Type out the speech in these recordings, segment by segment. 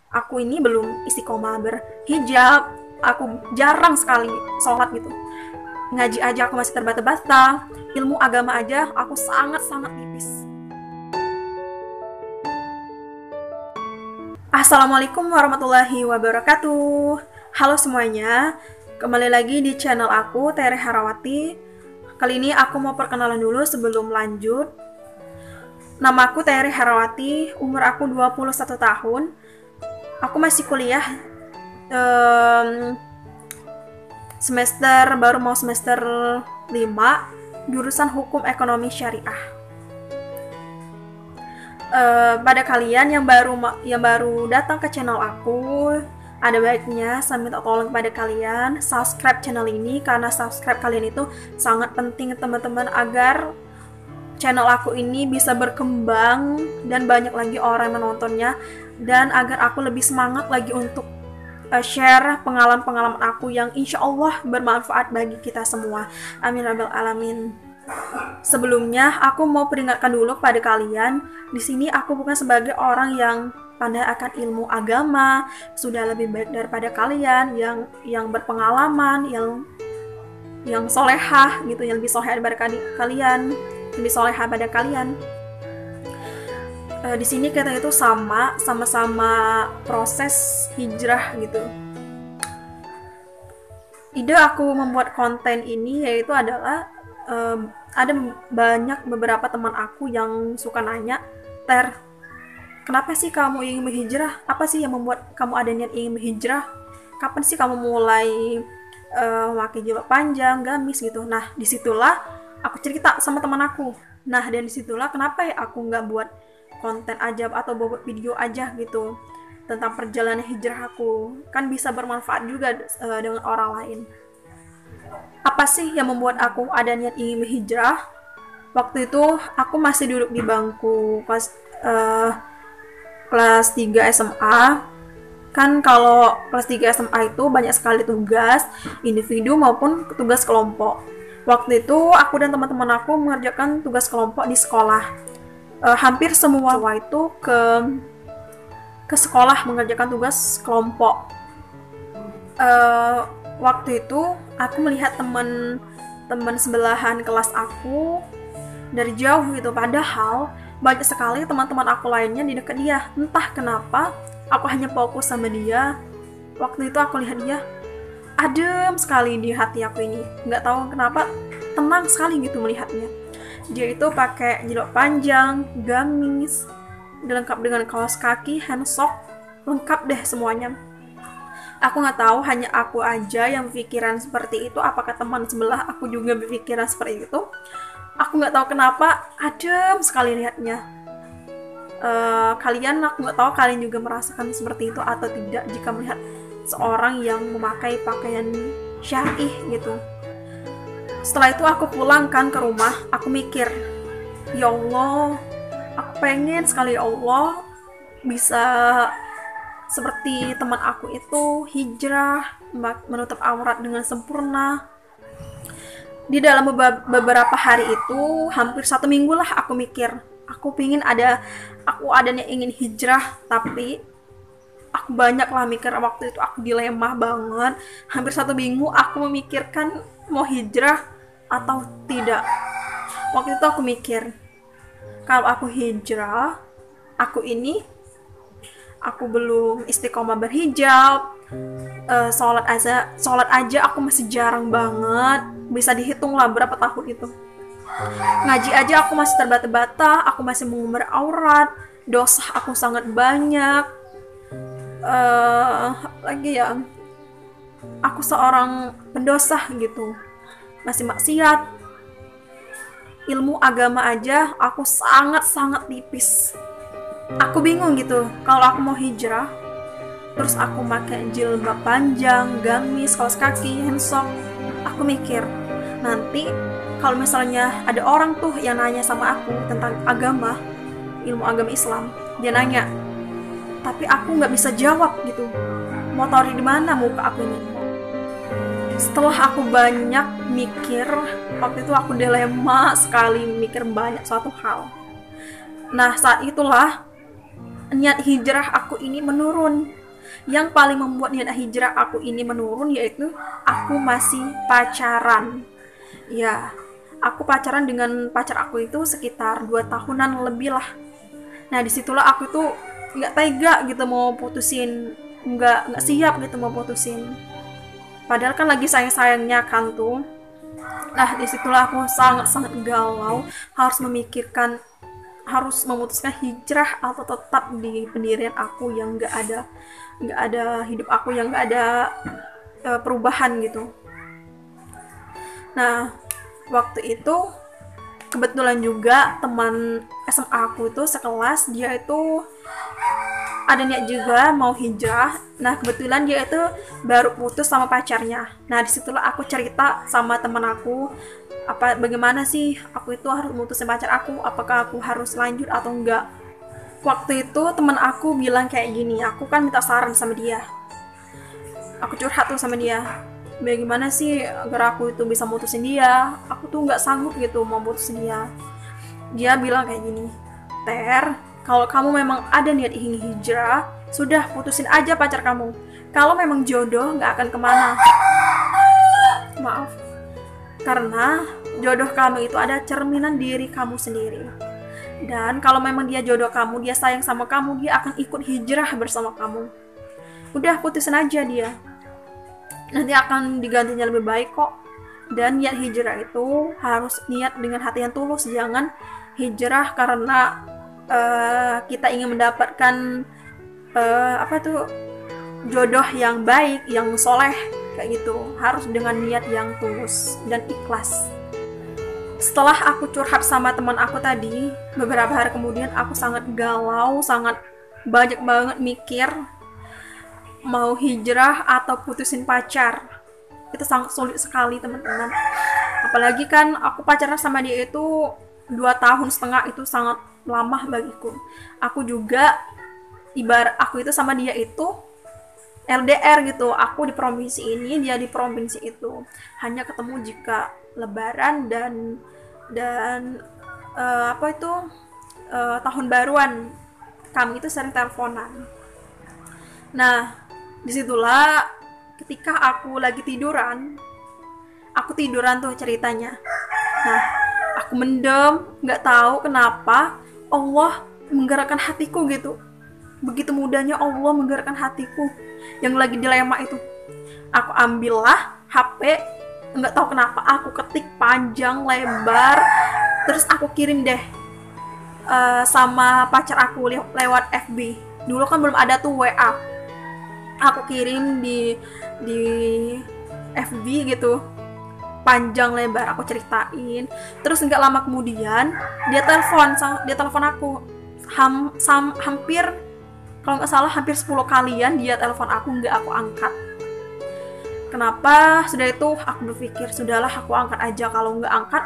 aku ini belum istiqomah berhijab, aku jarang sekali sholat gitu. Ngaji aja aku masih terbata-bata, ilmu agama aja aku sangat-sangat tipis. Assalamualaikum warahmatullahi wabarakatuh. Halo semuanya, kembali lagi di channel aku, Tere Harawati. Kali ini aku mau perkenalan dulu sebelum lanjut. Nama aku Tere Harawati, umur aku 21 tahun. Aku masih kuliah, baru mau semester 5, jurusan Hukum Ekonomi Syariah. Pada kalian yang baru datang ke channel aku, ada baiknya saya minta tolong kepada kalian subscribe channel ini, karena subscribe kalian itu sangat penting teman-teman, agar channel aku ini bisa berkembang dan banyak lagi orang menontonnya, dan agar aku lebih semangat lagi untuk share pengalaman-pengalaman aku yang insya Allah bermanfaat bagi kita semua. Amin rabbal alamin. Sebelumnya, aku mau peringatkan dulu kepada kalian, di sini aku bukan sebagai orang yang pandai akan ilmu agama, sudah lebih baik daripada kalian, yang berpengalaman, yang solehah gitu, yang lebih solehah daripada kalian, lebih solehah pada kalian. Di sini kita itu sama-sama proses hijrah gitu. Ide aku membuat konten ini yaitu adalah ada beberapa teman aku yang suka nanya, Ter, kenapa sih kamu ingin berhijrah? Apa sih yang membuat kamu ada niat ingin berhijrah? Kapan sih kamu mulai pakai jilbab panjang, gamis gitu? Nah, disitulah aku cerita sama teman aku. Nah, dan disitulah kenapa ya aku nggak buat konten aja atau buat video aja gitu tentang perjalanan hijrah aku, kan bisa bermanfaat juga dengan orang lain. Apa sih yang membuat aku ada niat ingin berhijrah? Waktu itu aku masih duduk di bangku kelas 3 SMA. Kan kalau kelas 3 SMA itu banyak sekali tugas individu maupun tugas kelompok. Waktu itu aku dan teman-teman aku mengerjakan tugas kelompok di sekolah. Hampir semua itu ke sekolah mengerjakan tugas kelompok. Waktu itu aku melihat teman sebelahan kelas aku dari jauh gitu, padahal banyak sekali teman-teman aku lainnya di dekat dia. Entah kenapa aku hanya fokus sama dia. Waktu itu aku lihat dia adem sekali di hati aku ini, nggak tahu kenapa tenang sekali gitu melihatnya. Dia itu pakai jilbab panjang, gamis, lengkap dengan kaos kaki, handsock, lengkap deh semuanya. Aku nggak tahu hanya aku aja yang berpikiran seperti itu, apakah teman sebelah aku juga berpikiran seperti itu. Aku nggak tahu kenapa adem sekali lihatnya. Aku nggak tahu kalian juga merasakan seperti itu atau tidak jika melihat seorang yang memakai pakaian syar'i gitu. Setelah itu aku pulang kan ke rumah, aku mikir, ya Allah, aku pengen sekali ya Allah bisa seperti teman aku itu hijrah, menutup aurat dengan sempurna. Di dalam beberapa hari itu, hampir 1 minggu lah aku mikir, aku ada yang ingin hijrah, tapi aku banyak lah mikir. Waktu itu aku dilema banget, hampir 1 minggu aku memikirkan mau hijrah atau tidak. Waktu itu aku mikir, kalau aku hijrah, aku belum istiqomah berhijab, sholat aja aku masih jarang banget, bisa dihitung lah berapa tahun itu. Ngaji aja aku masih terbata-bata, aku masih mengumbar aurat, dosa aku sangat banyak. Lagi ya, aku seorang pendosa gitu, masih maksiat. Ilmu agama aja aku sangat-sangat tipis. Aku bingung gitu, kalau aku mau hijrah, terus aku pakai jilbab panjang, gamis, kaos kaki, handsock, aku mikir, nanti kalau misalnya ada orang tuh yang nanya sama aku tentang agama, ilmu agama Islam, dia nanya, tapi aku nggak bisa jawab gitu, mau taruh di mana muka aku ini. Setelah aku banyak mikir, waktu itu aku dilema sekali mikir banyak suatu hal. Nah, saat itulah niat hijrah aku ini menurun. Yang paling membuat niat hijrah aku ini menurun yaitu aku masih pacaran. Ya, aku pacaran dengan pacar aku itu sekitar 2 tahunan lebih lah. Nah, disitulah aku tuh nggak tega gitu mau putusin, nggak siap gitu mau putusin. Padahal kan lagi sayang-sayangnya kan tuh. Nah, disitulah aku sangat-sangat galau, harus memikirkan, harus memutuskan hijrah atau tetap di pendirian aku yang nggak ada hidup aku yang nggak ada perubahan gitu. Nah, waktu itu kebetulan juga teman SMA aku itu sekelas, dia itu ada niat juga mau hijrah. Nah, kebetulan dia itu baru putus sama pacarnya. Nah, disitulah aku cerita sama teman aku, bagaimana sih aku itu harus memutuskan pacar aku, apakah aku harus lanjut atau enggak. Waktu itu teman aku bilang kayak gini, aku kan minta saran sama dia, aku curhat tuh sama dia, bagaimana sih agar aku itu bisa mutusin dia, aku tuh nggak sanggup gitu mau mutusin dia. Dia bilang kayak gini, Ter, kalau kamu memang ada niat ingin hijrah, sudah putusin aja pacar kamu. Kalau memang jodoh nggak akan kemana. Maaf. Karena jodoh kamu itu ada cerminan diri kamu sendiri. Dan kalau memang dia jodoh kamu, dia sayang sama kamu, dia akan ikut hijrah bersama kamu. Udah putusin aja dia. Nanti akan digantinya lebih baik kok. Dan niat hijrah itu harus niat dengan hati yang tulus, jangan hijrah karena kita ingin mendapatkan jodoh yang baik, yang soleh kayak gitu. Harus dengan niat yang tulus dan ikhlas. Setelah aku curhat sama teman aku tadi, beberapa hari kemudian aku sangat galau, sangat banyak banget mikir mau hijrah atau putusin pacar. Itu sangat sulit sekali teman-teman. Apalagi kan aku pacaran sama dia itu 2,5 tahun, itu sangat lama bagiku. Aku juga ibarat aku itu sama dia itu LDR gitu. Aku di provinsi ini, dia di provinsi itu. Hanya ketemu jika lebaran dan tahun baruan. Kami itu sering teleponan. Nah, disitulah ketika aku lagi tiduran tuh ceritanya. Nah, aku mendem, nggak tahu kenapa Allah menggerakkan hatiku gitu. Begitu mudahnya Allah menggerakkan hatiku yang lagi dilema itu. Aku ambillah HP, nggak tahu kenapa aku ketik panjang lebar, terus aku kirim deh sama pacar aku lewat FB. Dulu kan belum ada tuh WA. Aku kirim di FB gitu, panjang lebar aku ceritain. Terus nggak lama kemudian dia telepon aku. Hampir, kalau nggak salah hampir 10 kalian dia telepon aku, nggak aku angkat. Kenapa? Sudah itu aku berpikir, sudahlah aku angkat aja. Kalau nggak angkat,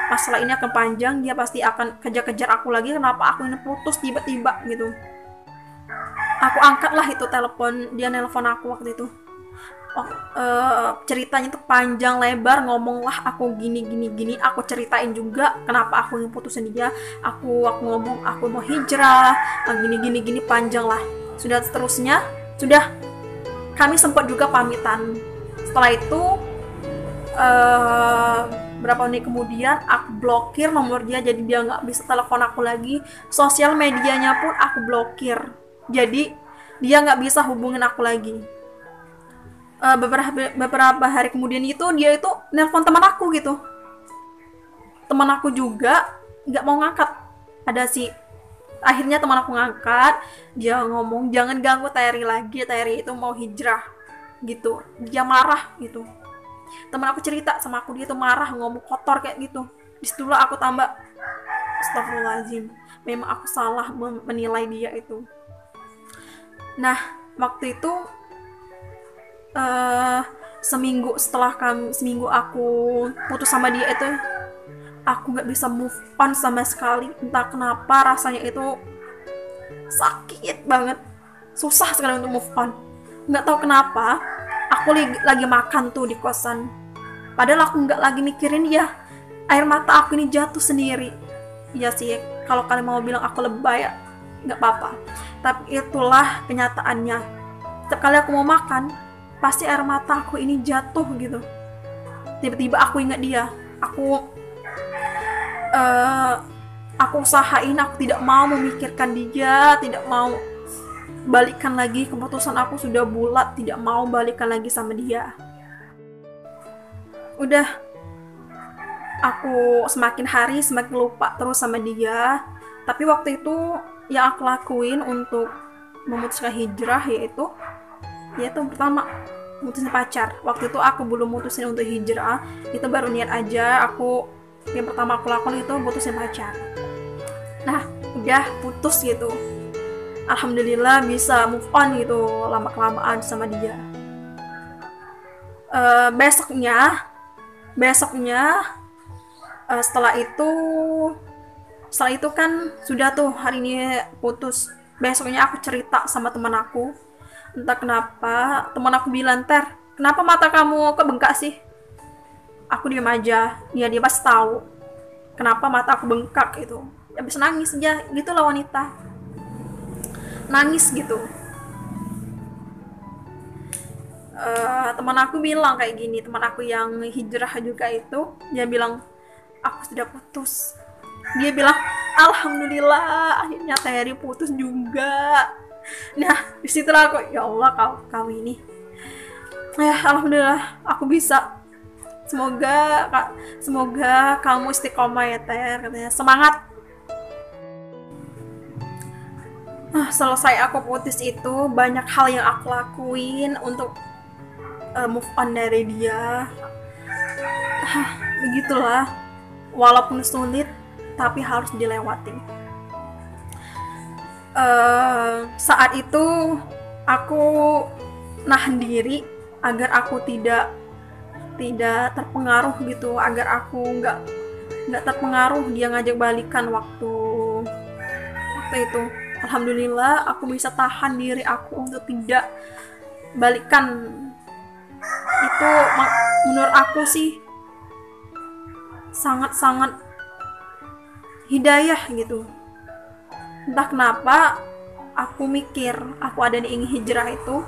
masalah ini akan panjang, dia pasti akan kejar-kejar aku lagi. Kenapa aku ini putus tiba-tiba gitu. Aku angkatlah itu telepon, dia nelpon aku waktu itu. Ceritanya tuh panjang lebar, ngomonglah aku gini, aku ceritain juga kenapa aku yang putusin dia. Aku ngomong aku mau hijrah, gini, panjang lah. Sudah seterusnya, sudah kami sempat juga pamitan. Setelah itu berapa menit kemudian aku blokir nomor dia, jadi dia nggak bisa telepon aku lagi. Sosial medianya pun aku blokir, jadi dia nggak bisa hubungin aku lagi. Beberapa hari kemudian itu dia itu nelpon teman aku gitu. Teman aku juga nggak mau ngangkat. Akhirnya teman aku ngangkat. Dia ngomong jangan ganggu Terry lagi. Terry itu mau hijrah gitu. Dia marah gitu. Teman aku cerita sama aku, dia tuh marah, ngomong kotor kayak gitu. Disitulah aku tambah astagfirullahaladzim. Memang aku salah menilai dia itu. Nah, waktu itu seminggu aku putus sama dia itu, aku nggak bisa move on sama sekali. Entah kenapa rasanya itu sakit banget, susah sekali untuk move on. Nggak tahu kenapa aku lagi makan tuh di kosan, padahal aku nggak lagi mikirin dia. Air mata aku ini jatuh sendiri. Iya sih, kalau kalian mau bilang aku lebay ya, nggak apa-apa. Tapi itulah kenyataannya. Setiap kali aku mau makan, pasti air mata aku ini jatuh gitu. Tiba-tiba aku ingat dia. Aku usahain, aku tidak mau memikirkan dia, tidak mau balikan lagi. Keputusan aku sudah bulat, tidak mau balikan lagi sama dia. Udah, aku semakin hari semakin lupa terus sama dia. Tapi waktu itu yang aku lakuin untuk memutuskan hijrah yaitu pertama mutusin pacar. Waktu itu aku belum mutusin untuk hijrah, itu baru niat aja. Yang pertama aku lakukan itu mutusin pacar. Nah, udah putus gitu. Alhamdulillah bisa move on gitu lama-kelamaan sama dia. Besoknya setelah itu kan sudah tuh hari ini putus. Besoknya aku cerita sama teman aku. Entah kenapa teman aku bilang, "Ter, kenapa mata kamu kebengkak sih?" Aku diam aja. Dia pasti tahu kenapa mata aku bengkak gitu. Habis nangis aja, gitulah wanita. Nangis gitu. Teman aku bilang kayak gini, teman aku yang hijrah juga itu, dia bilang, "Aku sudah putus." Dia bilang, "Alhamdulillah, akhirnya Terry putus juga." Nah, disitulah aku, ya Allah, kau ini. Alhamdulillah, aku bisa. Semoga kamu istiqomah ya, Ter, katanya. Semangat. Selesai aku putus itu, banyak hal yang aku lakuin untuk move on dari dia. Begitulah, walaupun sulit tapi harus dilewati. Saat itu aku nahan diri agar aku tidak terpengaruh gitu, agar aku nggak terpengaruh dia ngajak balikan waktu itu. Alhamdulillah aku bisa tahan diri aku untuk tidak balikan. Itu menurut aku sih sangat-sangat hidayah gitu. Entah kenapa aku mikir aku ada di ingin hijrah itu,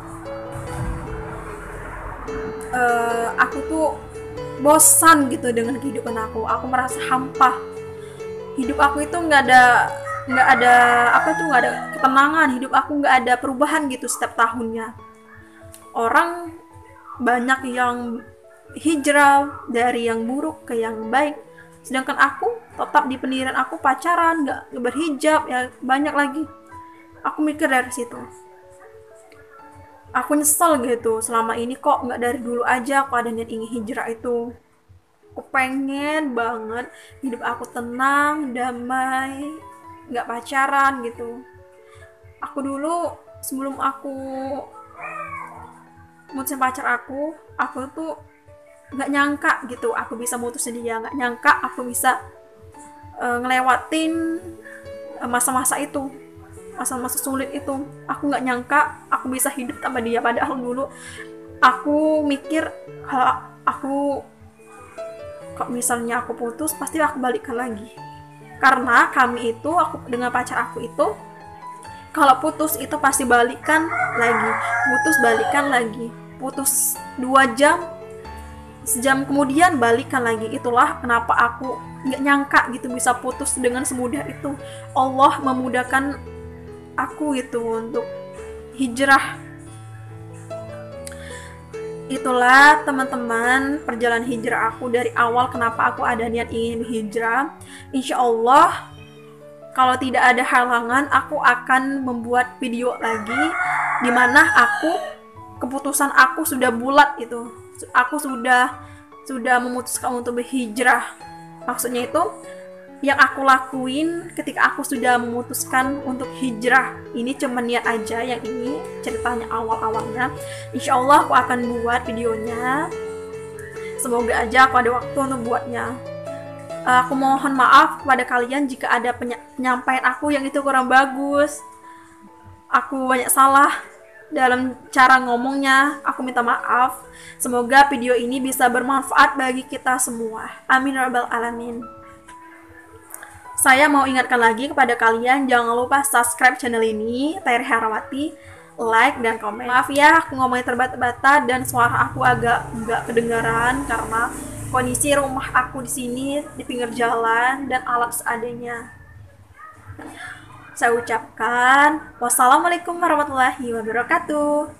aku tuh bosan gitu dengan kehidupan aku merasa hampa. Hidup aku itu nggak ada ketenangan. Hidup aku nggak ada perubahan gitu setiap tahunnya. Orang banyak yang hijrah dari yang buruk ke yang baik, sedangkan aku tetap di pendirian aku, pacaran, nggak berhijab, ya banyak lagi. Aku mikir dari situ, aku nyesel gitu, selama ini kok nggak dari dulu aja aku ada niat ingin hijrah itu. Aku pengen banget hidup aku tenang, damai, nggak pacaran gitu. Aku dulu sebelum aku mutusin pacar aku tuh nggak nyangka gitu aku bisa mutusin dia, nggak nyangka aku bisa ngelewatin masa-masa itu, masa-masa sulit itu. Aku nggak nyangka aku bisa hidup tanpa dia. Padahal dulu aku mikir kalau misalnya aku putus pasti aku balikan lagi, karena aku dengan pacar aku itu kalau putus itu pasti balikan lagi, putus 2 jam, sejam kemudian balikan lagi. Itulah kenapa aku nggak nyangka gitu bisa putus dengan semudah itu. Allah memudahkan aku gitu untuk hijrah. Itulah teman-teman perjalanan hijrah aku dari awal, kenapa aku ada niat ingin hijrah. Insya Allah kalau tidak ada halangan aku akan membuat video lagi dimana keputusan aku sudah bulat itu. Aku sudah memutuskan untuk berhijrah. Maksudnya itu yang aku lakuin ketika aku sudah memutuskan untuk hijrah. Ini cuma niat aja, yang ini ceritanya awal-awalnya. Insya Allah aku akan buat videonya. Semoga aja aku ada waktu untuk buatnya. Aku mohon maaf kepada kalian jika ada penyampaian aku yang itu kurang bagus. Aku banyak salah dalam cara ngomongnya, aku minta maaf. Semoga video ini bisa bermanfaat bagi kita semua. Amin ya rabbal alamin. Saya mau ingatkan lagi kepada kalian, jangan lupa subscribe channel ini, Terry Herawati, like dan komen. Maaf ya, aku ngomongnya terbata-bata dan suara aku agak nggak kedengaran karena kondisi rumah aku di sini di pinggir jalan dan alat seadanya. Saya ucapkan wassalamualaikum warahmatullahi wabarakatuh.